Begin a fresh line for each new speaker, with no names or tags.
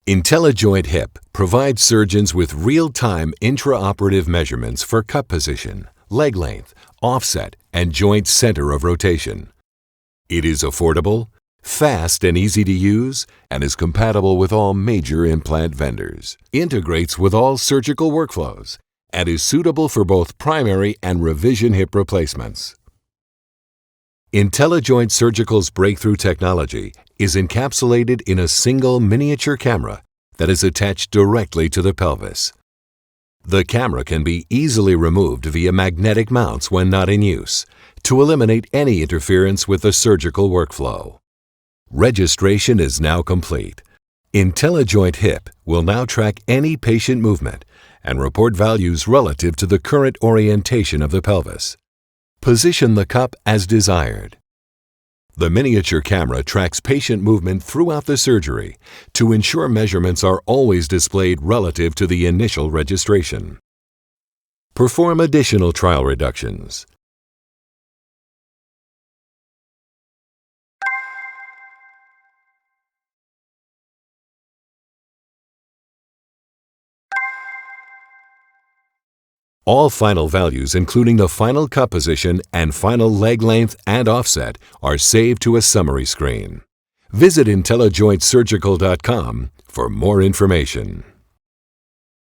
Intellijoint Hip provides surgeons with real-time intraoperative measurements for cup position, leg length, offset, and joint center of rotation. It is affordable, fast and easy to use, and is compatible with all major implant vendors, integrates with all surgical workflows, and is suitable for both primary and revision hip replacements. Intellijoint Surgical's breakthrough technology is encapsulated in a single miniature camera that is attached directly to the pelvis. The camera can be easily removed via magnetic mounts when not in use to eliminate any interference with the surgical workflow. Registration is now complete. Intellijoint Hip will now track any patient movement and report values relative to the current orientation of the pelvis. Position the cup as desired. The miniature camera tracks patient movement throughout the surgery to ensure measurements are always displayed relative to the initial registration. Perform additional trial reductions. All final values, including the final cup position and final leg length and offset, are saved to a summary screen. Visit IntellijointSurgical.com for more information.